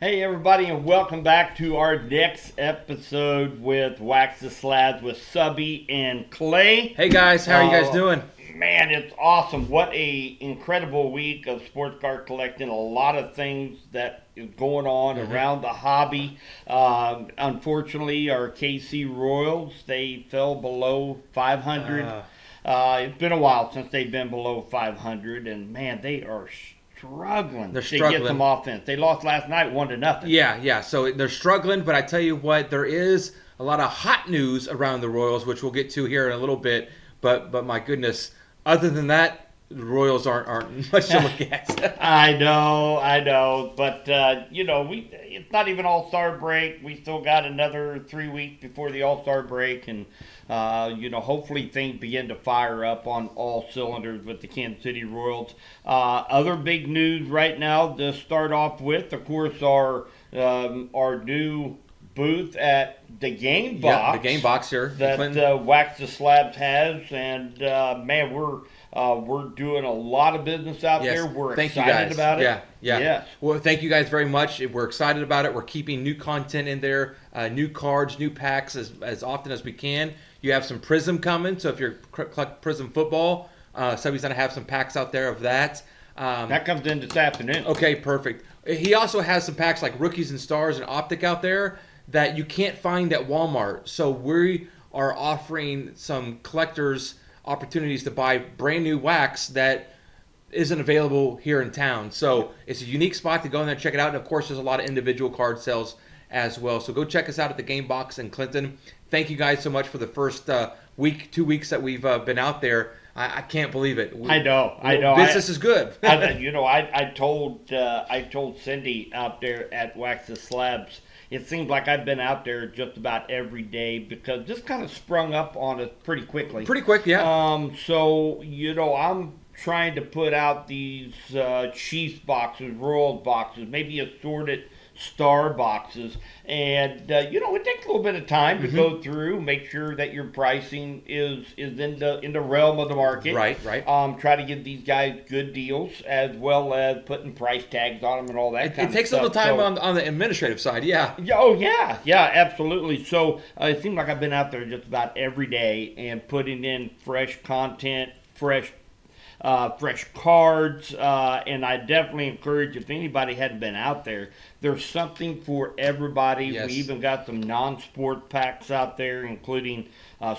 Hey everybody, and welcome back to our next episode with Wax the Slabs with Subby and Clay. Hey guys, how are you guys Uh, doing? Man, it's awesome. What a incredible week of sports car collecting. A lot of things that is going on around the hobby. Unfortunately, our KC Royals, they fell below 500. It's been a while since they've been below 500, and man, they are struggling They're to get some struggling. offense. They lost last night 1-0. Yeah. So they're struggling, but I tell you what, there is a lot of hot news around the Royals, which we'll get to here in a little bit. But my goodness, other than that, the Royals aren't much to look at. I know, but it's not even All Star break. We still got another 3 weeks before the All Star break, and hopefully things begin to fire up on all cylinders with the Kansas City Royals. Other big news right now to start off with, of course, our new booth at the Game Box. Yeah, the game box here. That Clinton. Wax the Slabs has, and man, we're doing a lot of business out Yes. there. We're Thank you excited guys. about it. Yeah. Yes. Well, thank you guys very much. We're excited about it. We're keeping new content in there, new cards, new packs as often as we can. You have some Prism coming, so if you're collect Prism football, somebody's gonna have some packs out there of that. That comes in this afternoon. Okay, perfect. He also has some packs like Rookies and Stars and Optic out there that you can't find at Walmart. So we are offering some collectors opportunities to buy brand new wax that isn't available here in town. So it's a unique spot to go in there and check it out. And of course, there's a lot of individual card sales as well. So go check us out at the Game Box in Clinton. Thank you guys so much for the first week, 2 weeks that we've been out there. I can't believe it. I know. Business is good. I told Cindy out there at Wax the Slabs. It seems like I've been out there just about every day because this kind of sprung up on us pretty quickly. Pretty quick, yeah. So I'm trying to put out these Chiefs boxes, Royals boxes, maybe assorted star boxes, and it takes a little bit of time to go through, make sure that your pricing is in the realm of the market. Right. Try to give these guys good deals as well as putting price tags on them and all that kind of stuff. It takes a little time on the administrative side, yeah. Yeah, absolutely. So it seems like I've been out there just about every day and putting in fresh content, fresh cards, and I definitely encourage if anybody hadn't been out there, there's something for everybody. Yes. We even got some non-sport packs out there, including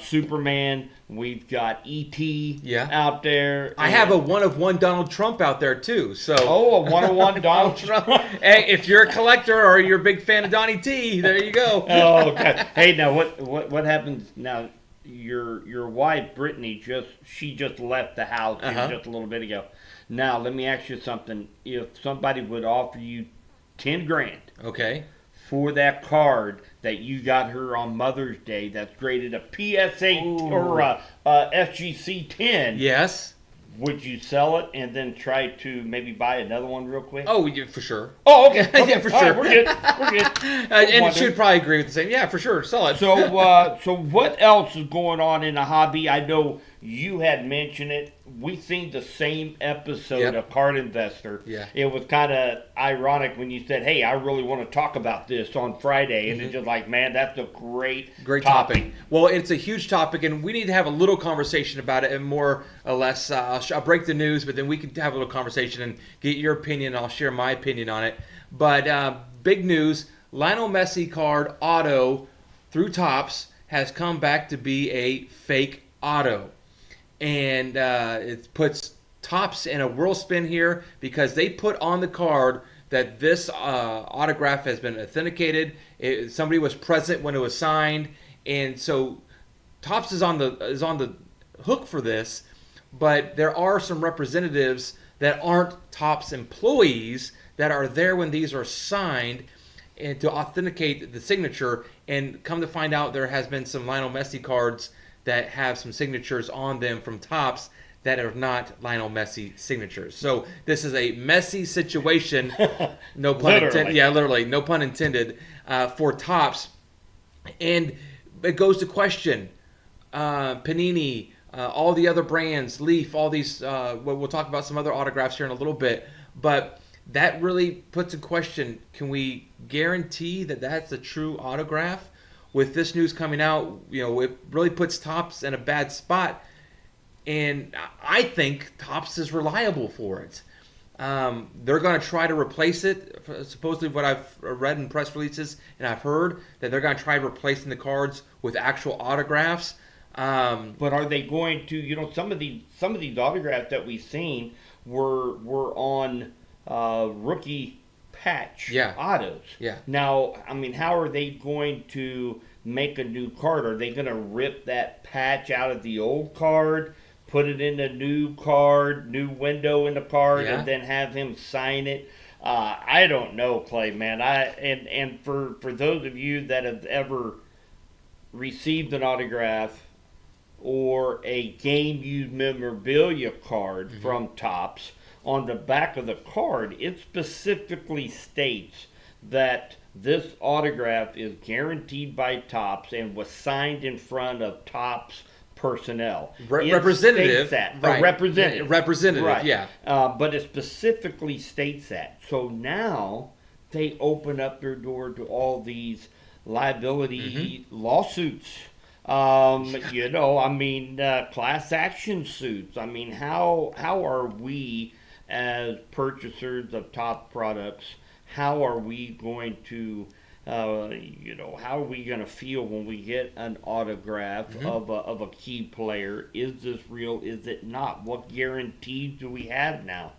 Superman. We've got E.T. out there. I have a one-of-one Donald Trump out there, too. So a one-on-one Donald Trump. Hey, if you're a collector or you're a big fan of Donnie T, there you go. Oh, okay. Hey, now what happens now? Your wife Brittany she just left the house just a little bit ago. Now let me ask you something. If somebody would offer you $10,000, Okay. for that card that you got her on Mother's Day, that's graded a PSA or a SGC 10. Yes. Would you sell it and then try to maybe buy another one real quick? Oh, yeah, for sure. Oh, okay. Yeah, for All sure. right, we're good. And she'd probably agree with the same. Yeah, for sure. Sell it. So what else is going on in the hobby? I know you had mentioned it. We seen the same episode of Card Investor. Yeah. It was kind of ironic when you said, "Hey, I really want to talk about this on Friday," and it's just like, man, that's a great topic. Well, it's a huge topic, and we need to have a little conversation about it, and more or less, I'll break the news, but then we can have a little conversation and get your opinion. And I'll share my opinion on it. But big news: Lionel Messi card auto through Topps has come back to be a fake auto. And it puts Topps in a whirl spin here because they put on the card that this autograph has been authenticated. Somebody was present when it was signed, and so Topps is on the hook for this. But there are some representatives that aren't Topps employees that are there when these are signed and to authenticate the signature. And come to find out, there has been some Lionel Messi cards that have some signatures on them from Topps that are not Lionel Messi signatures. So this is a messy situation, no pun intended. Yeah, literally, no pun intended, for Topps. And it goes to question, Panini, all the other brands, Leaf, all these, we'll talk about some other autographs here in a little bit, but that really puts in question, can we guarantee that that's a true autograph? With this news coming out, it really puts Topps in a bad spot. And I think Topps is reliable for it. They're going to try to replace it. Supposedly, what I've read in press releases and I've heard that they're going to try replacing the cards with actual autographs. But are they going to? Some of these autographs that we've seen were on rookie patch autos. Yeah. Now, I mean, how are they going to make a new card? Are they going to rip that patch out of the old card, put it in a new card, new window in the card, and then have him sign it? I don't know, Clay, man. And for those of you that have ever received an autograph or a game used memorabilia card from Topps, on the back of the card, it specifically states that this autograph is guaranteed by Topps and was signed in front of Topps personnel. Representative. Right. Representative, right. yeah. But it specifically states that. So now they open up their door to all these liability lawsuits. Class action suits. I mean, how are we as purchasers of Top products, how are we going to, how are we going to feel when we get an autograph of a key player? Is this real? Is it not? What guarantees do we have now?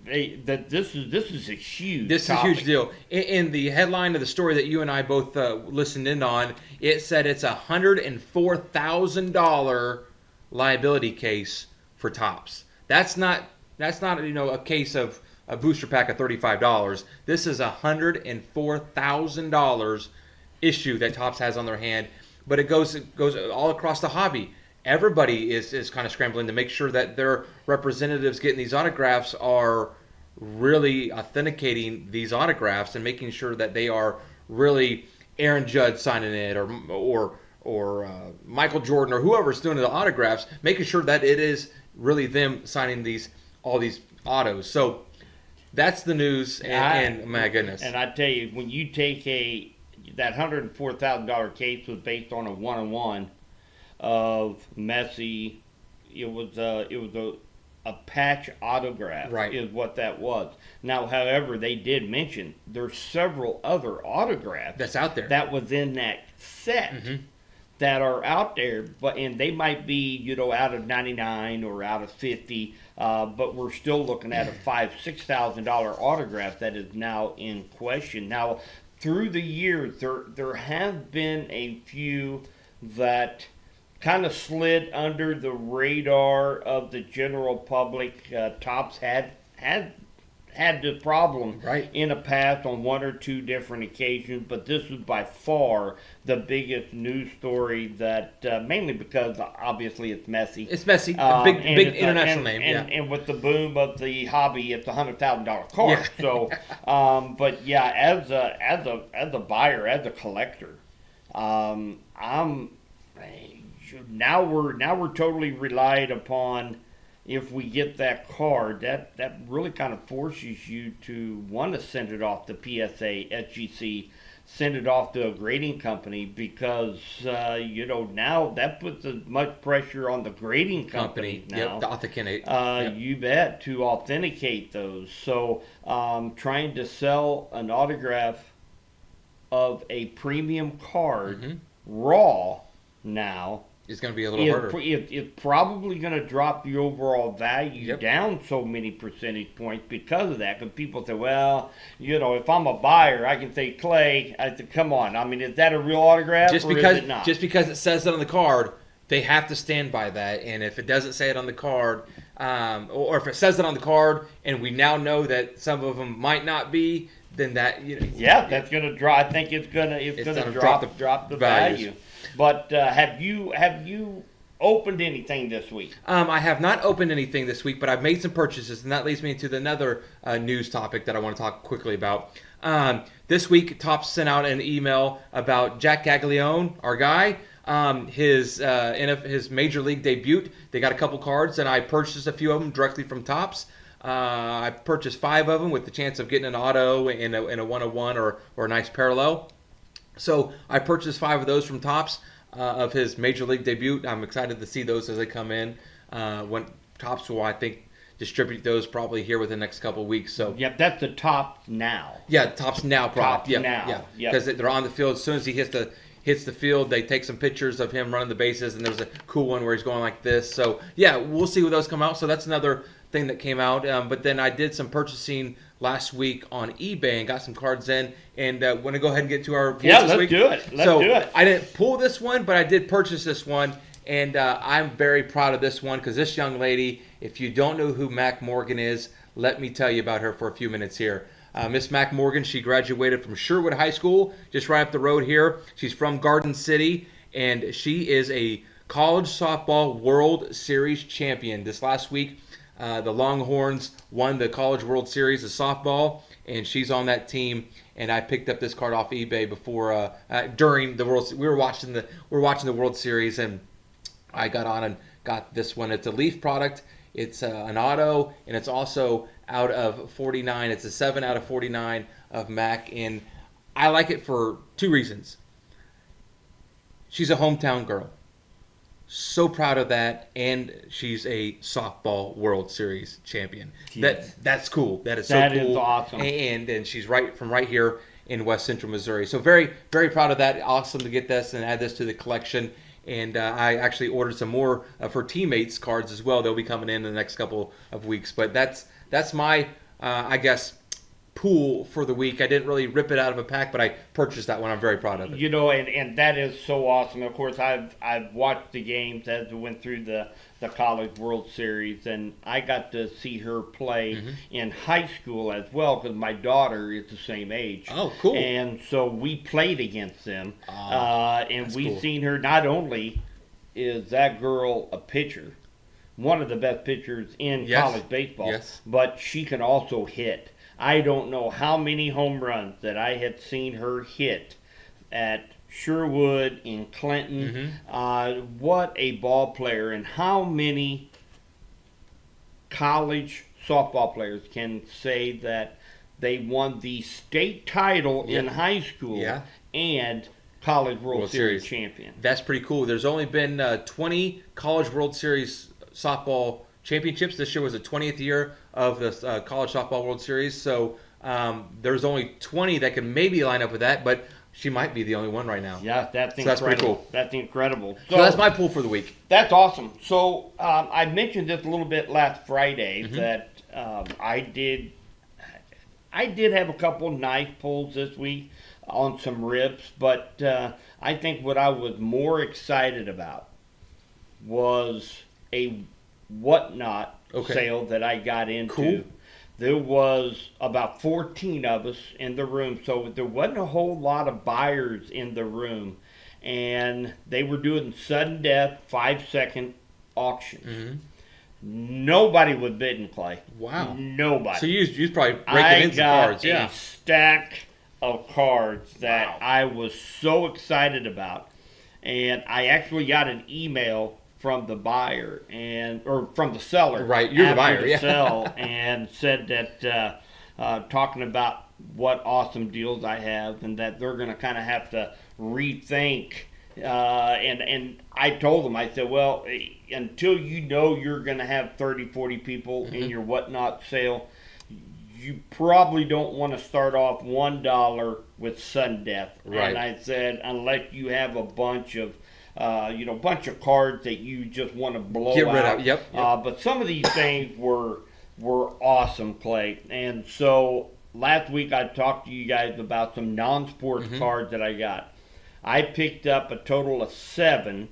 This is a huge topic. A huge deal. In the headline of the story that you and I both listened in on, it said it's a $104,000 liability case for Topps. That's not a case of a booster pack of $35. This is $104,000 issue that Topps has on their hand, but it goes all across the hobby. Everybody is kind of scrambling to make sure that their representatives getting these autographs are really authenticating these autographs and making sure that they are really Aaron Judge signing it or Michael Jordan or whoever's doing the autographs, making sure that it is really them signing all these autos. So that's the news, and my goodness. And I tell you, when you take that $104,000 case was based on a 1-on-1 of Messi. It was a patch autograph, right, is what that was. Now, however, they did mention there's several other autographs that's out there that was in that set. That are out there, and they might be, out of 99 or out of 50, but we're still looking at a $5,000-$6,000 autograph that is now in question. Now, through the years, there have been a few that kind of slid under the radar of the general public. Topps had this problem in the past on one or two different occasions, but this was by far the biggest news story that mainly because obviously it's Messi. It's Messi, a big international name. And with the boom of the hobby, it's $100,000 card. Yeah. So, but yeah, as a buyer, as a collector, now we're totally relied upon. If we get that card, that really kind of forces you to want to send it off to PSA, SGC, send it off to a grading company because, now that puts as much pressure on the grading company now. To authenticate. You bet, to authenticate those. So trying to sell an autograph of a premium card raw now, it's going to be a little harder. It's probably going to drop the overall value down so many percentage points because of that. Because people say, well, if I'm a buyer, I can say, Clay, I said, come on. I mean, is that a real autograph or is it not? Just because it says it on the card, they have to stand by that. And if it doesn't say it on the card, or if it says it on the card and we now know that some of them might not be, then that, that's going to drop. I think it's going to drop the value. But have you opened anything this week? I have not opened anything this week, but I've made some purchases, and that leads me into another news topic that I want to talk quickly about. This week, Topps sent out an email about Jack Gaglione, our guy, his Major League debut. They got a couple cards, and I purchased a few of them directly from Topps. I purchased 5 of them with the chance of getting an auto in a 101 or a nice parallel. So I purchased 5 of those from Topps of his Major League debut. I'm excited to see those as they come in. When Topps will, I think, distribute those probably here within the next couple of weeks. So Yep, that's the top now. yeah, Topps Now product. Topps yeah, Now. yeah, Yep. because they're on the field as soon as he hits the field. They take some pictures of him running the bases, and there's a cool one where he's going like this. So yeah, we'll see when those come out. So that's another thing that came out. But then I did some purchasing last week on eBay and got some cards in. And want to go ahead and get to our pulls Yeah, this let's week? do it. Let's So do it. I didn't pull this one, but I did purchase this one. And I'm very proud of this one because this young lady, if you don't know who Mac Morgan is, let me tell you about her for a few minutes here. Miss Mac Morgan, she graduated from Sherwood High School, just right up the road here. She's from Garden City, and she is a college softball World Series champion. This last week, the Longhorns won the College World Series of softball, and she's on that team. And I picked up this card off eBay before during the World. We were watching the World Series, and I got on and got this one. It's a Leaf product. It's an auto, and it's also out of 49. It's a 7 out of 49 of Mac, and I like it for 2 reasons. She's a hometown girl. So proud of that, and she's a softball World Series champion. Yes. That's cool. That is so That cool. is awesome. And she's right here in West Central Missouri. So very, very proud of that. Awesome to get this and add this to the collection. And I actually ordered some more of her teammates cards as well. They'll be coming in the next couple of weeks. But that's my, I guess, pool for the week. I didn't really rip it out of a pack, but I purchased that one. I'm very proud of it. You know, and that is so awesome. Of course, I've watched the games as we went through the College World Series, and I got to see her play in high school as well because my daughter is the same age. Oh, cool. And so we played against them, and we cool. seen her. Not only is that girl a pitcher, one of the best pitchers in Yes. college baseball, Yes. but she can also hit. I don't know how many home runs that I had seen her hit at Sherwood, in Clinton. What a ball player, and how many college softball players can say that they won the state title in high school Yeah. and College World, World Series Series. champion? That's pretty cool. There's only been 20 College World Series softball championships. This year was the 20th year of the College Softball World Series. So there's only 20 that can maybe line up with that, but she might be the only one right now. Yeah, that's So incredible. that's pretty cool. That's incredible. So that's my pool for the week. That's awesome. So I mentioned this a little bit last Friday Mm-hmm. that I did have a couple nice pulls this week on some rips, but I think what I was more excited about was a whatnot Okay. sale that I got into. Cool. There was about 14 of us in the room, so there wasn't a whole lot of buyers in the room. And they were doing sudden death, 5-second auctions. Nobody was bidding, Clay. Wow. Nobody. So you probably I breaking in some got cards. Yeah. a stack of cards that Wow. I was so excited about. And I actually got an email from the buyer or from the seller. Right, you're the after buyer, yeah. sell, and said that talking about what awesome deals I have and that they're going to kind of have to rethink. And I told them, I said, well, until you know you're going to have 30, 40 people in your whatnot sale, you probably don't want to start off $1 with sudden death. Right. And I said, unless you have a bunch of cards that you just want to blow Get rid out. of. Yep. But some of these things were awesome, Clay. And so last week I talked to you guys about some non-sports cards that I got. I picked up a total of 7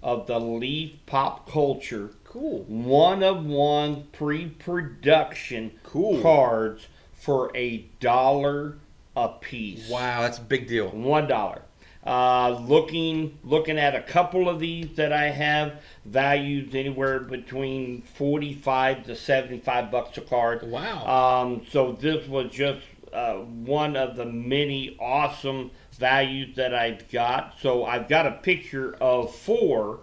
of the Leaf Pop Culture Cool. 1-of-1 pre-production Cool. cards for $1 a piece. Wow, that's a big deal. $1. Looking at a couple of these that I have, values anywhere between $45 to $75 a card. Wow. So this was just one of the many awesome values that I've got. So I've got a picture of 4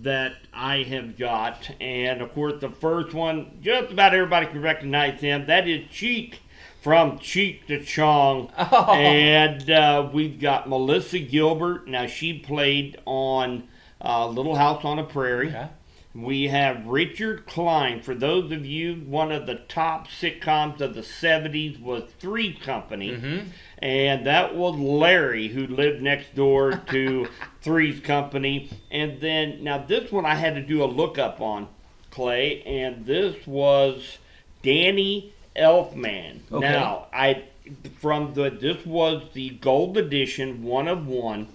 that I have got. And of course, the first one, just about everybody can recognize him. That is Cheek from Cheek to Chong. Oh. And we've got Melissa Gilbert. Now, she played on Little House on the Prairie. Yeah. We have Richard Klein. For those of you, one of the top sitcoms of the 70s was Three's Company. Mm-hmm. And that was Larry, who lived next door to Three's Company. And then, now this one I had to do a lookup on, Clay, and this was Danny Elfman. Okay. Now, this was the gold edition, one of one,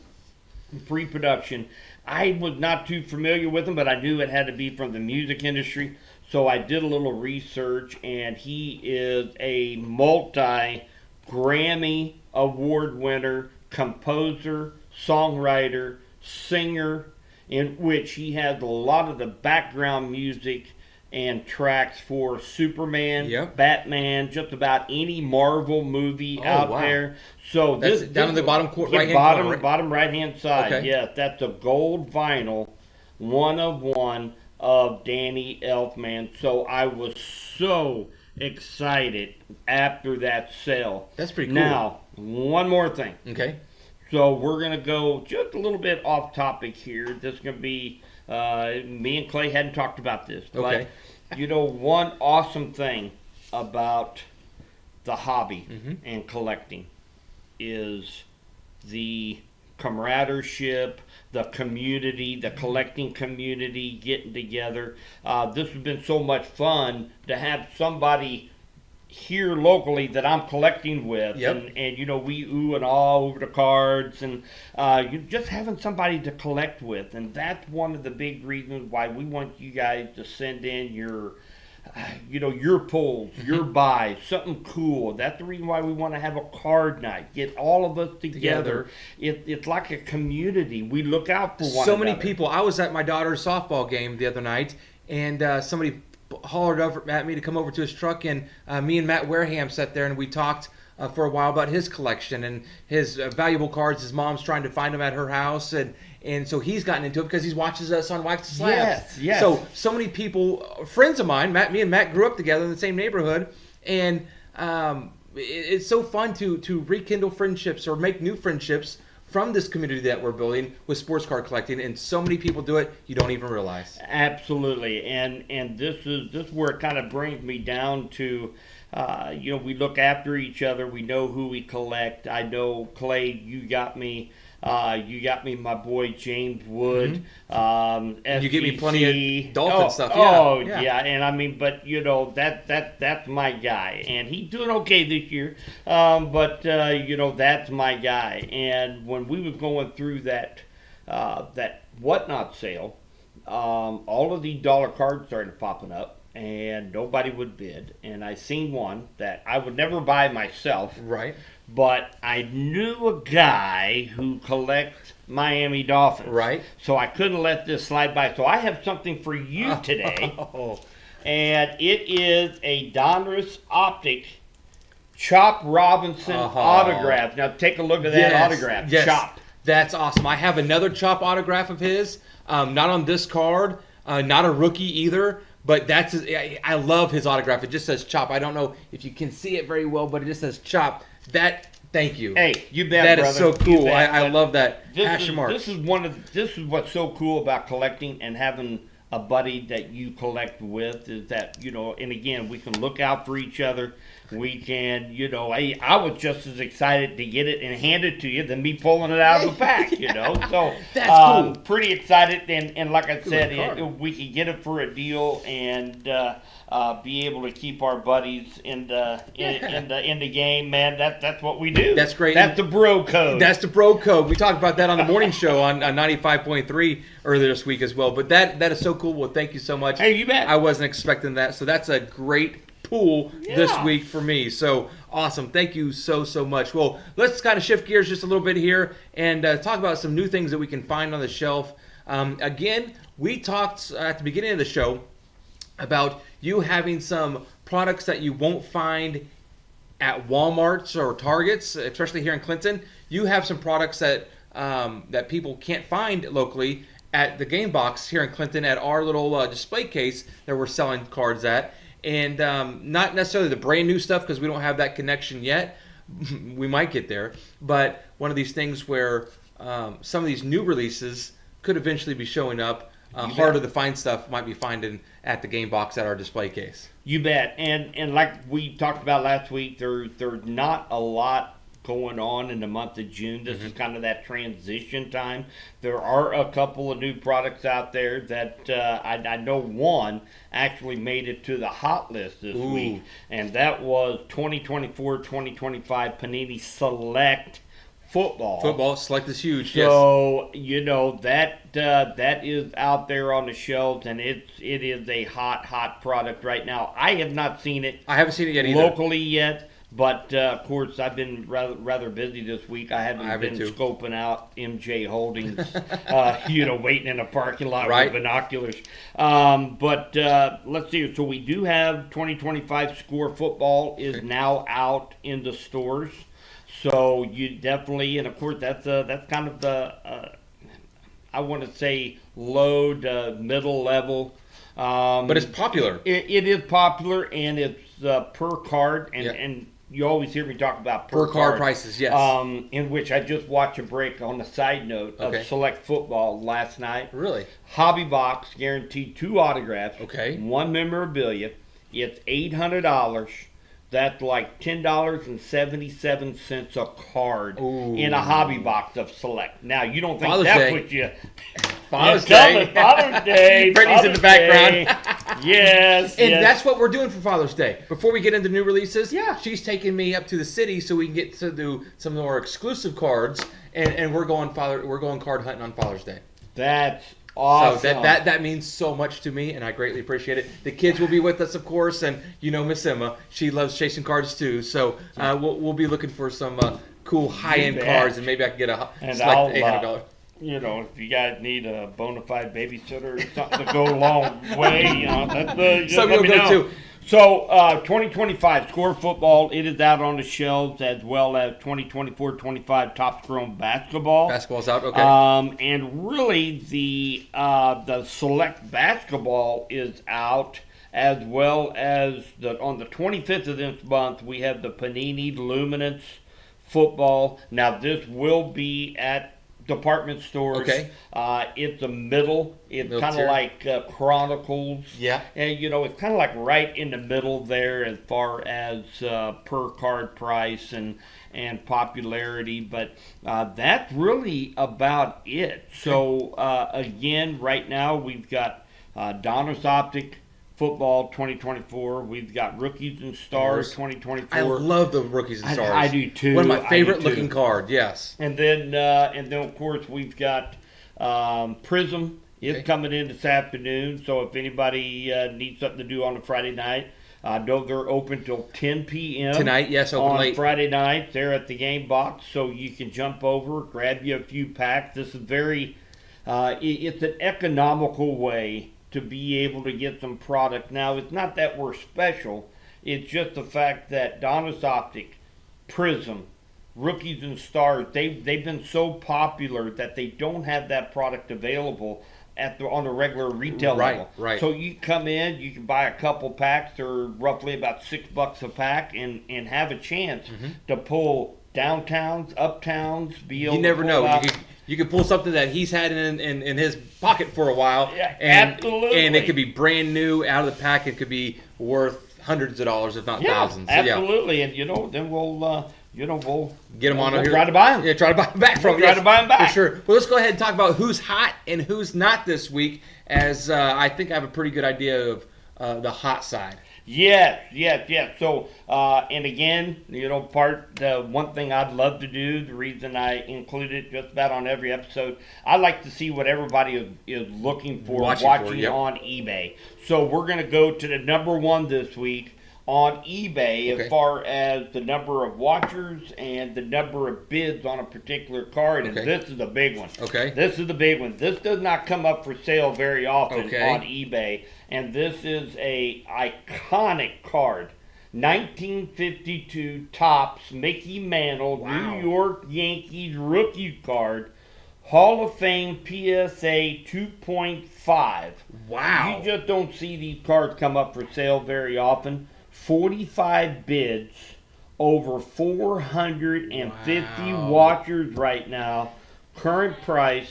pre-production. I was not too familiar with him, but I knew it had to be from the music industry. So I did a little research, and he is a multi-Grammy Award winner, composer, songwriter, singer, in which he has a lot of the background music and tracks for Superman, Yep. Batman, just about any Marvel movie out wow. there. So That's down in the bottom right-hand bottom, corner, right? bottom right-hand side. Okay. Yes, that's a gold vinyl, one of one of Danny Elfman. So I was so excited after that sale. That's pretty cool. Now, one more thing. Okay. So we're going to go just a little bit off topic here. This is going to be, me and Clay hadn't talked about this. Okay. But, one awesome thing about the hobby Mm-hmm. and collecting is the camaraderie, the community, the collecting community getting together. This has been so much fun to have somebody here locally that I'm collecting with. Yep. And we ooh and all over the cards, and you just having somebody to collect with. And that's one of the big reasons why we want you guys to send in your pulls, your buys, something cool. That's the reason why we want to have a card night. Get all of us together. It's like a community. We look out for one another. So many people. I was at my daughter's softball game the other night, and somebody hollered over at me to come over to his truck, and me and Matt Wareham sat there and we talked for a while about his collection and his valuable cards. His mom's trying to find them at her house, and so he's gotten into it because he watches us on Wax to Slabs. Yes. So many people, friends of mine, me and Matt grew up together in the same neighborhood, and it's so fun to rekindle friendships or make new friendships from this community that we're building with sports card collecting, and so many people do it you don't even realize. Absolutely, and this is where it kind of brings me down to, we look after each other. We know who we collect. I know, Clay, you got me my boy James Wood. You give me plenty of Dolphin stuff. Yeah, and I mean, but that's my guy, and he's doing okay this year. But that's my guy. And when we was going through that whatnot sale, all of these dollar cards started popping up, and nobody would bid. And I seen one that I would never buy myself. Right. But I knew a guy who collects Miami Dolphins. Right. So I couldn't let this slide by. So I have something for you today. And it is a Donruss Optic Chop Robinson autograph. Now take a look at that autograph. Yes. Chop. That's awesome. I have another Chop autograph of his. Not on this card. Not a rookie either. But I love his autograph. It just says Chop. I don't know if you can see it very well, but it just says Chop. Thank you. Hey, you bet, That brother. is so cool. I love that. This is what's so cool about collecting and having a buddy that you collect with, is that, and again, we can look out for each other. We can, I was just as excited to get it and hand it to you than me pulling it out of the pack, So That's cool. Pretty excited, and like I said, we could get it for a deal and be able to keep our buddies in the game, man. That's what we do. That's great. That's the bro code. That's the bro code. We talked about that on the morning show on 95.3 earlier this week as well. But that is so cool. Well, thank you so much. Hey, you bet. I wasn't expecting that. So that's a great pool this week for me. So awesome. Thank you so much. Well, let's kind of shift gears just a little bit here and talk about some new things that we can find on the shelf. Again, we talked at the beginning of the show about you having some products that you won't find at Walmart's or Target's, especially here in Clinton. You have some products that that people can't find locally at the game box here in Clinton at our little display case that we're selling cards at. And not necessarily the brand new stuff because we don't have that connection yet. We might get there. But one of these things where some of these new releases could eventually be showing up. Harder to find stuff might be finding at the game box at our display case. You bet. And like we talked about last week, there's not a lot going on in the month of June. This is kind of that transition time. There are a couple of new products out there that I know one actually made it to the hot list this week, and that was 2024-2025 Panini Select Football. Football Select is huge. So that is out there on the shelves, and it is a hot product right now. I have not seen it. I haven't seen it yet either. Locally yet. But, of course, I've been rather busy this week. I haven't been scoping out MJ Holdings, waiting in a parking lot with binoculars. But let's see. So we do have 2025 Score Football is now out in the stores. So you definitely, and of course, that's kind of the, I want to say, low to middle level. But it's popular. It is popular, and it's per card, and you always hear me talk about per card prices, yes. In which I just watched a break on the side note of Select Football last night. Really? Hobby Box guaranteed 2 autographs. Okay. 1 memorabilia. It's $800. That's like $10.77 a card in a hobby box of Select. Now, you don't think puts you... Father's Day. Father's Day. Brittany's in the background. Yes. And that's what we're doing for Father's Day. Before we get into new releases, she's taking me up to the city so we can get to do some of our exclusive cards, and we're going card hunting on Father's Day. That's awesome. So that means so much to me, and I greatly appreciate it. The kids will be with us, of course, and Miss Emma, she loves chasing cards too. So we'll be looking for some cool high-end cards, and maybe I can get a select $800. If you guys need a bona fide babysitter or something to go a long way, that's so we'll go too. So 2025 Score Football, it is out on the shelves, as well as 2024-25 Topps Chrome Basketball. Basketball's out, okay. And really the Select Basketball is out, as well as on the 25th of this month we have the Panini Luminance Football. Now this will be at department stores. Okay. It's a middle. It's kind of like Chronicles. Yeah. And it's kind of like right in the middle there as far as per card price and popularity. But that's really about it. So again, right now we've got Donruss Optic Football 2024. We've got Rookies and Stars 2024. I love the Rookies and Stars. I do too. One of my favorite looking cards. Yes. And then of course we've got Prism is coming in this afternoon. So if anybody needs something to do on a Friday night, know they're open till 10 p.m. tonight. Yes, open on late. Friday night. They're at the game box, so you can jump over, grab you a few packs. This is very, it's an economical way to be able to get some product. Now, it's not that we're special. It's just the fact that Donruss Optic, Prism, Rookies and Stars, they've been so popular that they don't have that product available on a regular retail level. Right. So you come in, you can buy a couple packs. They're roughly about $6 a pack, and have a chance to pull downtowns, uptowns, be able You never to know. out. You could pull something that he's had in his pocket for a while, absolutely. And it could be brand new out of the pack. It could be worth hundreds of dollars, if not thousands. So, absolutely. And then we'll get them on we'll here. Try to buy them. Yeah, try to buy them back from. Try to buy them back for sure. Well, let's go ahead and talk about who's hot and who's not this week, as I think I have a pretty good idea of the hot side. Yes. So, and again, the one thing I'd love to do, the reason I include it just about on every episode, I like to see what everybody is looking for, watching on eBay. So we're going to go to the number one this week on eBay as far as the number of watchers and the number of bids on a particular card. And this is a big one. This is the big one. This does not come up for sale very often on eBay. And this is a iconic card. 1952 Topps Mickey Mantle New York Yankees rookie card Hall of Fame PSA 2.5. Wow. You just don't see these cards come up for sale very often. 45 bids, over 450 Wow. watchers right now. Current price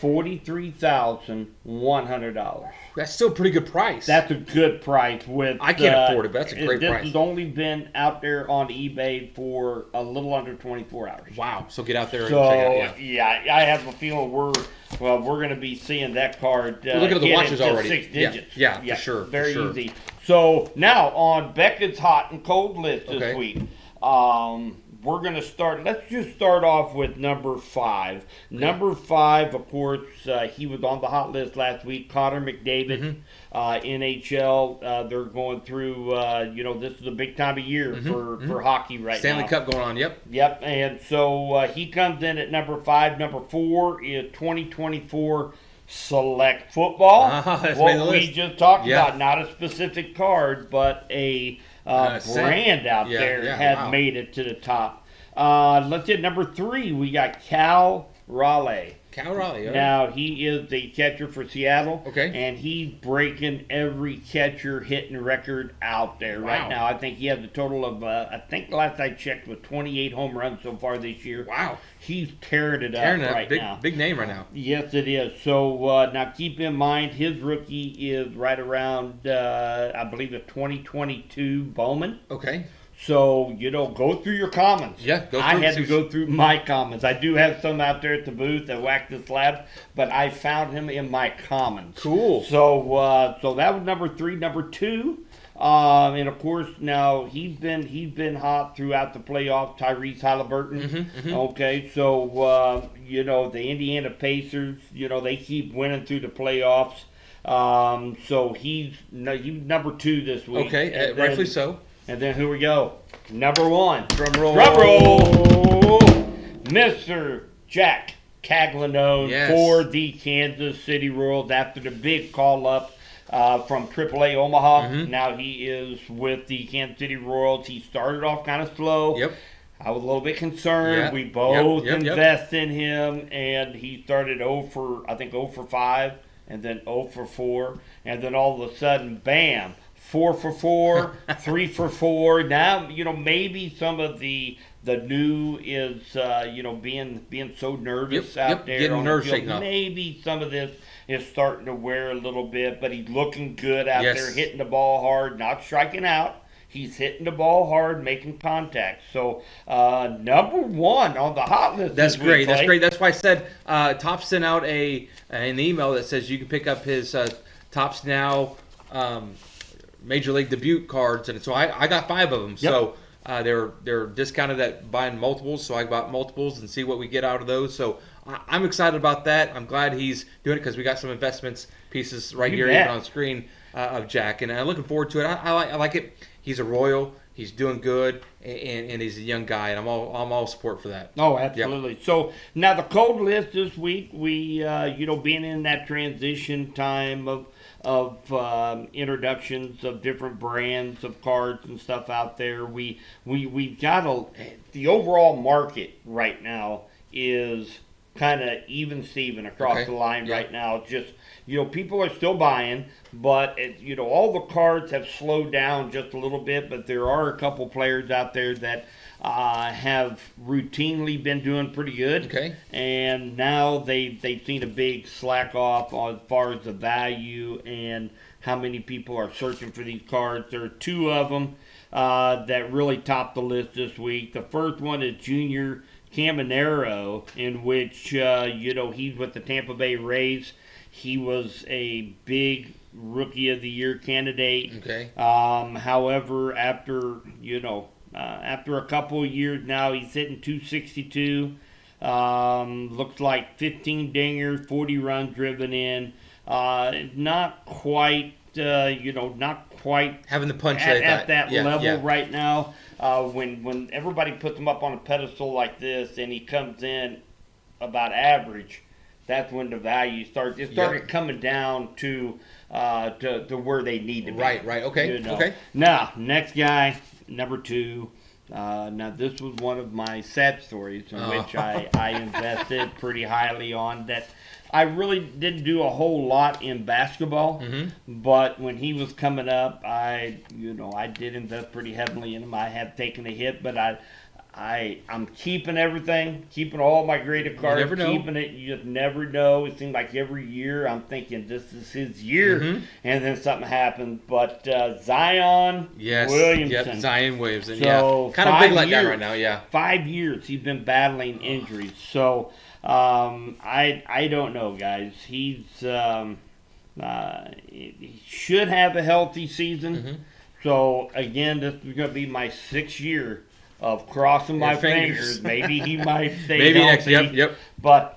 $43,100. That's still a pretty good price. That's a good price. With I can't afford it, but that's a great this price. has only been out there on eBay for a little under 24 hours. Wow. So get out there and So check it out. yeah, I have a feeling we're going to be seeing that card. We're looking at the hit watches into already. 6 digits. Yeah, for sure, for Very sure. easy. So now on Beckett's hot and cold list this Okay. week. We're going to start. Let's just start off with number 5. Number 5, of course, he was on the hot list last week. Connor McDavid, Mm-hmm. NHL. They're going through. This is a big time of year for hockey right now. Stanley Cup going on. Yep. Yep, and so he comes in at number 5. Number 4 is 2024 Select Football. That's made what the we list. just talked Yeah. about, not a specific card, but a Set. brand out Yeah, there yeah, has wow. made it to the top. Let's hit number 3. We got Cal Raleigh. Cal Raleigh. All right. Now, he is the catcher for Seattle. Okay. And he's breaking every catcher hitting record out there Wow. right now. I think he has a total of, I think last I checked, with 28 home runs so far this year. Wow. He's tearing it Tearing up it right up. Big, now. big name right now. Yes, it is. So now keep in mind, his rookie is right around, I believe, a 2022 Bowman. Okay. So, go through your comments. Yeah, go I through, had see to go through my comments. I do have some out there at the booth that whacked the slab, but I found him in my comments. Cool. So, so that was number 3. Number 2, and of course now he's been hot throughout the playoffs. Tyrese Halliburton. Okay, so the Indiana Pacers, they keep winning through the playoffs. So he's number 2 this week. Okay. And Rightfully then- so. And then here we go. Number 1. Drum roll. Drum roll. Mr. Jack Caglianone Yes. for the Kansas City Royals after the big call up from AAA Omaha. Mm-hmm. Now he is with the Kansas City Royals. He started off kind of slow. Yep. I was a little bit concerned. Yeah. We both Yep. invest in him, and he started 0 for 5, and then 0 for 4, and then all of a sudden, bam, 4 for 4, 3 for 4. Now, maybe some of the new is, being so nervous Yep, out yep, there. getting on the nerves field. shaken up. Maybe some of this is starting to wear a little bit, but he's looking good out Yes. there, hitting the ball hard, not striking out. He's hitting the ball hard, making contact. So, number 1 on the hot list. That's this week, great. That's Clay. great. That's why I said Topps sent out an email that says you can pick up his Topps Now Major League debut cards, and so I got 5 of them. Yep. So they're discounted at buying multiples. So I bought multiples and see what we get out of those. So I'm excited about that. I'm glad he's doing it because we got some investments pieces right You here bet. even on screen of Jack, and I'm looking forward to it. I like it. He's a Royal. He's doing good, and he's a young guy, and I'm all support for that. Oh, absolutely. So now the cold list this week, we being in that transition time of introductions of different brands of cards and stuff out there, we've got the overall market right now is kind of even Steven across Okay. the line Yeah. right now. Just people are still buying, but all the cards have slowed down just a little bit. But there are a couple players out there that have routinely been doing pretty good. Okay. And now they've seen a big slack off as far as the value and how many people are searching for these cards. There are 2 of them that really top the list this week. The first one is Junior Caminero, in which he's with the Tampa Bay Rays. He was a big Rookie of the Year candidate. Okay. However, after a couple of years now, he's hitting 262. Looks like 15 dingers, 40 runs driven in. Not quite, not quite Having the punch at that Yeah, level yeah. right now. When everybody puts him up on a pedestal like this, and he comes in about average, that's when the value starts. It started coming down to where they need to be. Right. Okay. Okay. Now, next guy, number 2, Now, this was one of my sad stories in which I invested pretty highly on that. I really didn't do a whole lot in basketball, but when he was coming up, I did invest pretty heavily in him. I have taken a hit, but I'm keeping everything, keeping all my graded cards, never know. keeping it. You just never know. It seems like every year I'm thinking this is his year, and then something happens. But Zion Williamson. Yep, Zion Williamson. So yeah, kind of big letdown years, right now. Yeah, 5 years he's been battling injuries. So I don't know, guys. He should have a healthy season. So again, this is going to be my 6th year of crossing my fingers. Maybe he might stay maybe healthy. next. Yep. But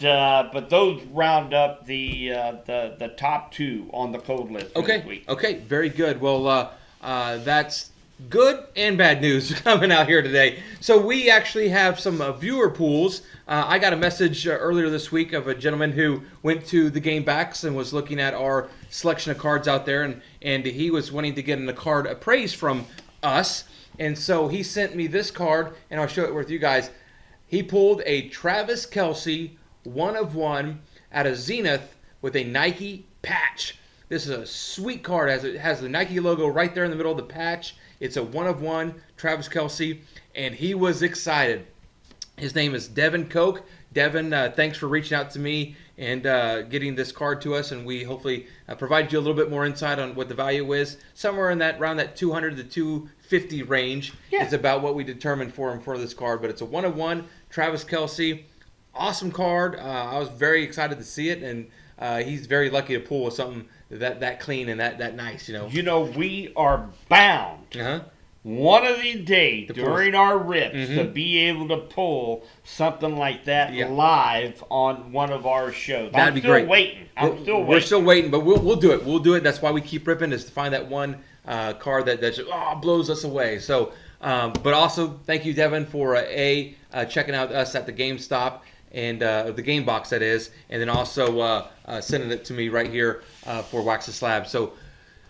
those round up the top 2 on the code list for this week. Okay, very good. Well, that's good and bad news coming out here today. So we actually have some viewer pools. I got a message earlier this week of a gentleman who went to the game backs and was looking at our selection of cards out there, and he was wanting to get a card appraised from us. And so he sent me this card, and I'll show it with you guys. He pulled a Travis Kelce 1/1 out of Zenith with a Nike patch. This is a sweet card. It has the Nike logo right there in the middle of the patch. It's a 1/1 Travis Kelce, and he was excited. His name is Devin Koch. Devin, thanks for reaching out to me and getting this card to us, and we hopefully provide you a little bit more insight on what the value is. Somewhere in that around that 200 to 250 range is about what we determined for him for this card. But it's a 1/1 Travis Kelce, awesome card. I was very excited to see it, and he's very lucky to pull with something that clean and that nice. We are bound. One of these days during our rips to be able to pull something like that live on one of our shows. That'd be great. I'm still waiting. We're still waiting, but we'll do it. We'll do it. That's why we keep ripping, is to find that one card that just blows us away. So, but also thank you, Devin, for checking out us at the GameStop and the Game Box, that is, and then also sending it to me right here for Wax the Slab. So,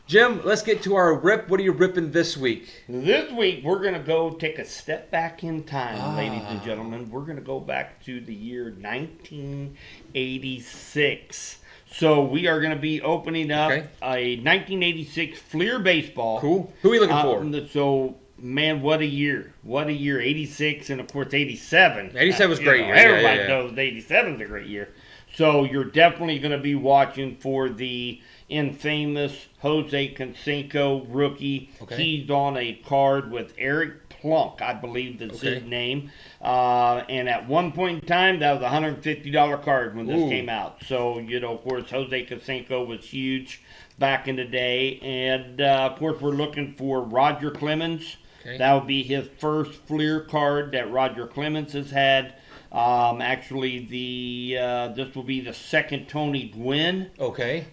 Jim, let's get to our rip. What are you ripping this week? This week, we're going to go take a step back in time, ladies and gentlemen. We're going to go back to the year 1986. So we are going to be opening up a 1986 Fleer baseball. Cool. Who are you looking for? So, man, what a year. What a year. 86 and, of course, 87. 87 was a great year. Everybody knows 87 is a great year. So you're definitely going to be watching for the infamous Jose Canseco rookie. He's on a card with Eric Plunk, I believe that's his name. And at one point in time, that was a $150 card when this came out. So, of course, Jose Canseco was huge back in the day. And, of course, we're looking for Roger Clemens. That would be his first Fleer card that Roger Clemens has had. Actually, this will be the second Tony Gwynn.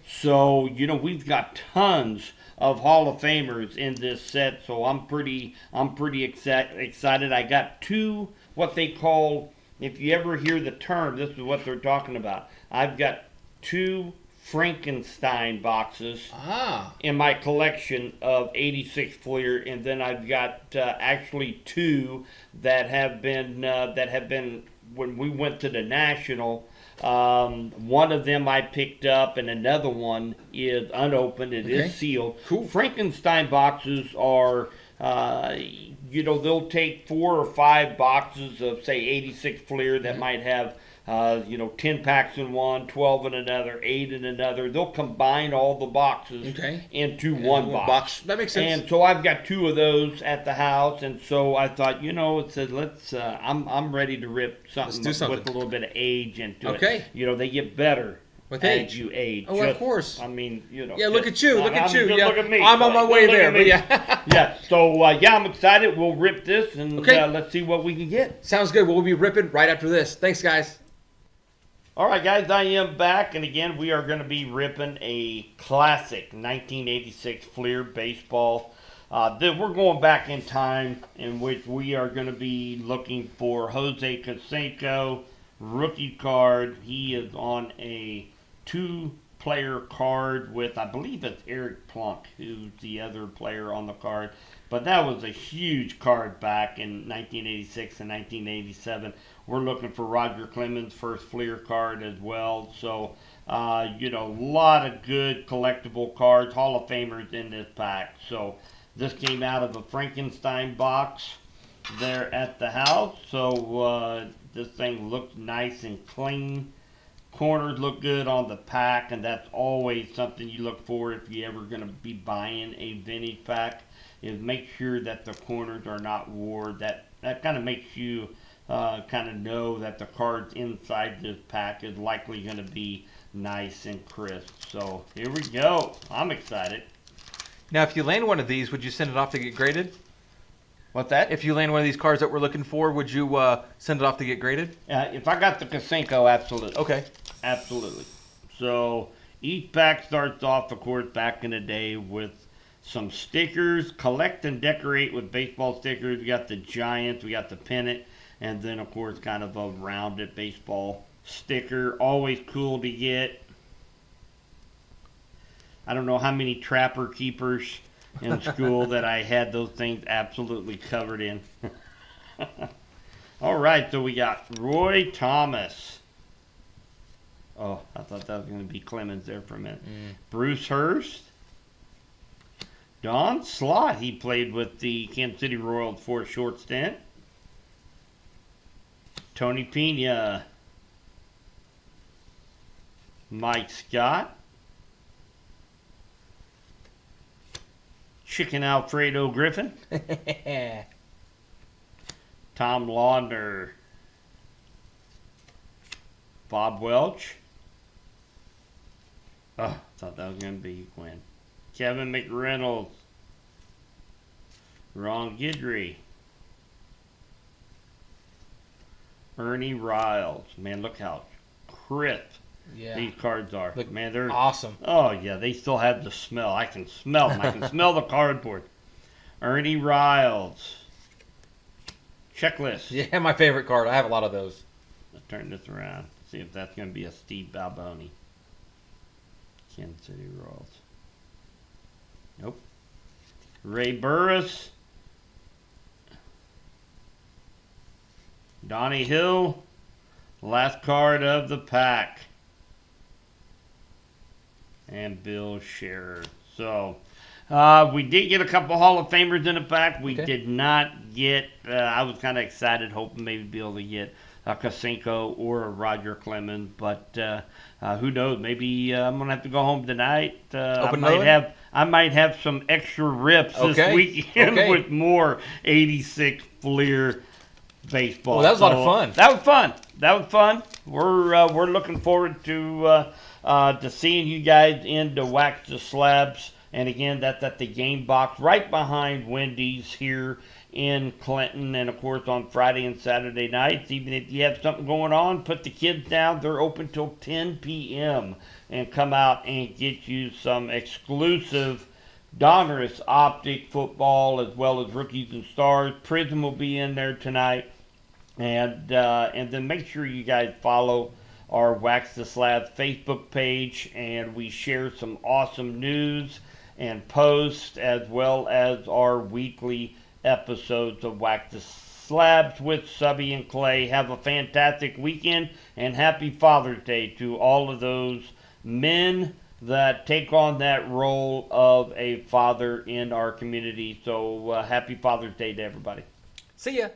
So, we've got tons of Hall of Famers in this set, so I'm pretty excited. I got 2, what they call, if you ever hear the term, this is what they're talking about. I've got 2 Frankenstein boxes in my collection of 86 Fleer, and then I've got actually 2 that have been when we went to the National. One of them I picked up, and another one is unopened. It is sealed. Cool. Frankenstein boxes are, they'll take 4 or 5 boxes of, say, 86 Fleer that might have, 10 packs in one, 12 in another, 8 in another. They'll combine all the boxes into one box. That makes sense. And so I've got 2 of those at the house, and so I thought, it said, I'm ready to rip something, with a little bit of age into it. They get better with as age. you age. Oh, of course. I mean, Yeah, look at you. Look at you. Look at me. I'm on my way there. But yeah. So, I'm excited. We'll rip this, and let's see what we can get. Sounds good. We'll be ripping right after this. Thanks, guys. All right, guys, I am back, and again, we are going to be ripping a classic 1986 Fleer baseball. We're going back in time, in which we are going to be looking for Jose Canseco rookie card. He is on a 2 player card with, I believe it's Eric Plunk, who's the other player on the card. But that was a huge card back in 1986 and 1987. We're looking for Roger Clemens' first Fleer card as well. So, a lot of good collectible cards, Hall of Famers in this pack. So, this came out of a Frankenstein box there at the house. So, this thing looked nice and clean. Corners look good on the pack, and that's always something you look for if you're ever going to be buying a vintage pack, is make sure that the corners are not worn. That kind of makes you kind of know that the cards inside this pack is likely going to be nice and crisp. So here we go. I'm excited. Now, if you land one of these, would you send it off to get graded? What's that? If you land one of these cards that we're looking for, would you send it off to get graded? If I got the Kasenko, absolutely. Okay. Absolutely. So each pack starts off, of course, back in the day with some stickers. Collect and decorate with baseball stickers. We got the Giants, we got the pennant, and then, of course, kind of a rounded baseball sticker. Always cool to get. I don't know how many trapper keepers in school that I had those things absolutely covered in. All right, so we got Roy Thomas. Oh, I thought that was going to be Clemens there for a minute. Bruce Hurst. Don Slott. He played with the Kansas City Royals for a short stint. Tony Pena. Mike Scott. Chicken Alfredo Griffin. Tom Laudner. Bob Welch. Oh, I thought that was going to be Quinn. Kevin McReynolds. Ron Guidry. Ernie Riles. Man, look how crisp these cards are. Look, man, they're awesome. Oh, yeah, they still have the smell. I can smell them. I can smell the cardboard. Ernie Riles. Checklist. Yeah, my favorite card. I have a lot of those. Let's turn this around. See if that's going to be a Steve Balboni. Kansas City Royals. Nope. Ray Burris. Donnie Hill. Last card of the pack. And Bill Scherer. So, we did get a couple Hall of Famers in the pack. We did not get, I was kind of excited, hoping maybe be able to get a Kasenko or a Roger Clemens, but who knows? Maybe I'm gonna have to go home tonight. I might have some extra rips this weekend with more '86 Fleer baseball. Well, that was a lot of fun. That was fun. We're looking forward to seeing you guys in the Wax the Slabs, and again, that's at the Game Box right behind Wendy's here in Clinton, and of course on Friday and Saturday nights. Even if you have something going on, put the kids down. They're open till 10 p.m. and come out and get you some exclusive Donruss Optic football as well as Rookies and Stars. Prism will be in there tonight, and then make sure you guys follow our Wax the Slabs Facebook page, and we share some awesome news and posts as well as our weekly episodes of Wax the Slabs with Subby and Clay. Have a fantastic weekend, and happy Father's Day to all of those men that take on that role of a father in our community. So happy Father's Day to everybody. See ya.